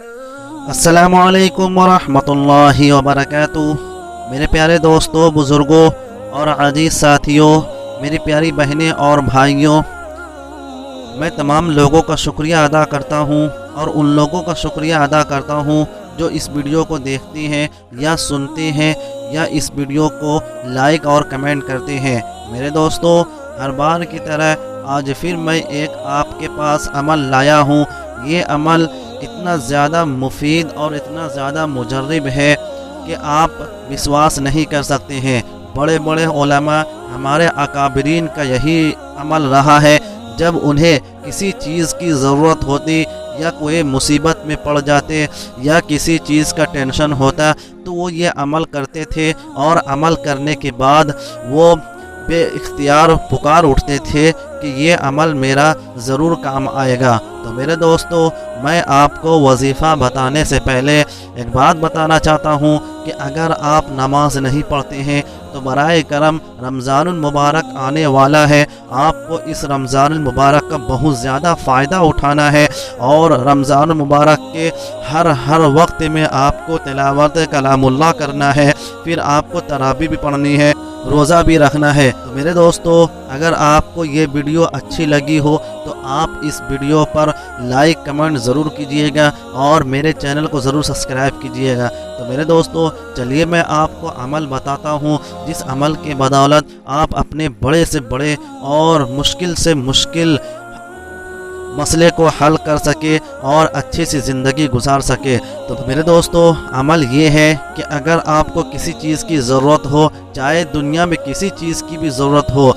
السلام علیکم ورحمۃ اللہ وبرکاتہ۔ میرے پیارے دوستوں، بزرگوں اور عزیز ساتھیوں، میری پیاری بہنیں اور بھائیوں، میں تمام لوگوں کا شکریہ ادا کرتا ہوں اور ان لوگوں کا شکریہ ادا کرتا ہوں جو اس ویڈیو کو دیکھتے ہیں یا سنتے ہیں یا اس ویڈیو کو لائک اور کمنٹ کرتے ہیں۔ میرے دوستوں، ہر بار کی طرح آج پھر میں ایک آپ کے پاس عمل لایا ہوں۔ یہ عمل اتنا زیادہ مفید اور اتنا زیادہ مجرب ہے کہ آپ وشواس نہیں کر سکتے ہیں۔ بڑے بڑے علماء، ہمارے اکابرین کا یہی عمل رہا ہے۔ جب انہیں کسی چیز کی ضرورت ہوتی یا کوئی مصیبت میں پڑ جاتے یا کسی چیز کا ٹینشن ہوتا تو وہ یہ عمل کرتے تھے، اور عمل کرنے کے بعد وہ بے اختیار پکار اٹھتے تھے کہ یہ عمل میرا ضرور کام آئے گا۔ تو میرے دوستو، میں آپ کو وظیفہ بتانے سے پہلے ایک بات بتانا چاہتا ہوں کہ اگر آپ نماز نہیں پڑھتے ہیں تو برائے کرم رمضان المبارک آنے والا ہے، آپ کو اس رمضان المبارک کا بہت زیادہ فائدہ اٹھانا ہے، اور رمضان المبارک کے ہر وقت میں آپ کو تلاوت کلام اللہ کرنا ہے، پھر آپ کو تراویح بھی پڑھنی ہے، روزہ بھی رکھنا ہے۔ تو میرے دوستو، اگر آپ کو یہ ویڈیو اچھی لگی ہو تو آپ اس ویڈیو پر لائک کمنٹ ضرور کیجئے گا اور میرے چینل کو ضرور سبسکرائب کیجئے گا۔ تو میرے دوستو، چلیے میں آپ کو عمل بتاتا ہوں جس عمل کے بدولت آپ اپنے بڑے سے بڑے اور مشکل سے مشکل مسئلے کو حل کر سکے اور اچھی سی زندگی گزار سکے۔ تو میرے دوستو، عمل یہ ہے کہ اگر آپ کو کسی چیز کی ضرورت ہو، چاہے دنیا میں کسی چیز کی بھی ضرورت ہو،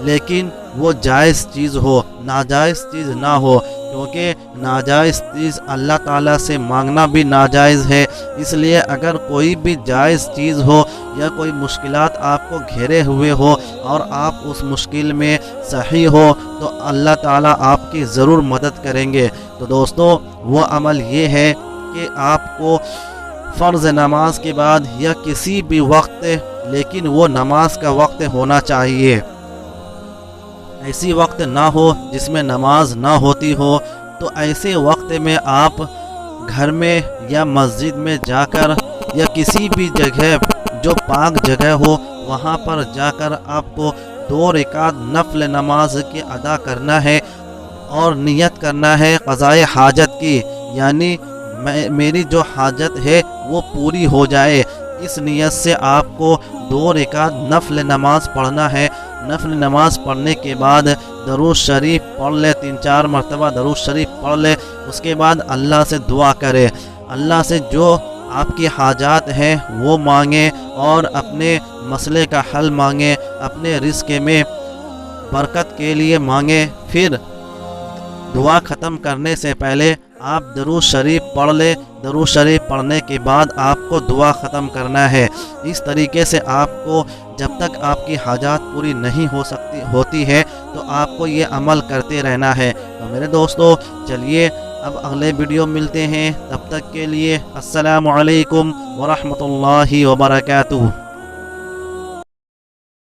لیکن وہ جائز چیز ہو، ناجائز چیز نہ ہو، کیونکہ ناجائز چیز اللہ تعالیٰ سے مانگنا بھی ناجائز ہے۔ اس لیے اگر کوئی بھی جائز چیز ہو یا کوئی مشکلات آپ کو گھیرے ہوئے ہو اور آپ اس مشکل میں صحیح ہو تو اللہ تعالیٰ آپ کی ضرور مدد کریں گے۔ تو دوستو، وہ عمل یہ ہے کہ آپ کو فرض نماز کے بعد یا کسی بھی وقت، لیکن وہ نماز کا وقت ہونا چاہیے، ایسی وقت نہ ہو جس میں نماز نہ ہوتی ہو، تو ایسے وقت میں آپ گھر میں یا مسجد میں جا کر یا کسی بھی جگہ جو پاک جگہ ہو وہاں پر جا کر آپ کو 2 رکعت نفل نماز کی ادا کرنا ہے اور نیت کرنا ہے قضائے حاجت کی، یعنی میری جو حاجت ہے وہ پوری ہو جائے، اس نیت سے آپ کو 2 رکعت نفل نماز پڑھنا ہے۔ نفل نماز پڑھنے کے بعد درود شریف پڑھ لے، 3-4 مرتبہ درود شریف پڑھ لے، اس کے بعد اللہ سے دعا کرے، اللہ سے جو آپ کی حاجات ہیں وہ مانگیں اور اپنے مسئلے کا حل مانگیں، اپنے رزق میں برکت کے لیے مانگیں۔ پھر دعا ختم کرنے سے پہلے آپ درود شریف پڑھ لیں، درود شریف پڑھنے کے بعد آپ کو دعا ختم کرنا ہے۔ اس طریقے سے آپ کو جب تک آپ کی حاجات پوری نہیں ہوتی ہے تو آپ کو یہ عمل کرتے رہنا ہے۔ تو میرے دوستو، چلیے اب اگلے ویڈیو ملتے ہیں، تب تک کے لیے السلام علیکم ورحمۃ اللہ وبرکاتہ۔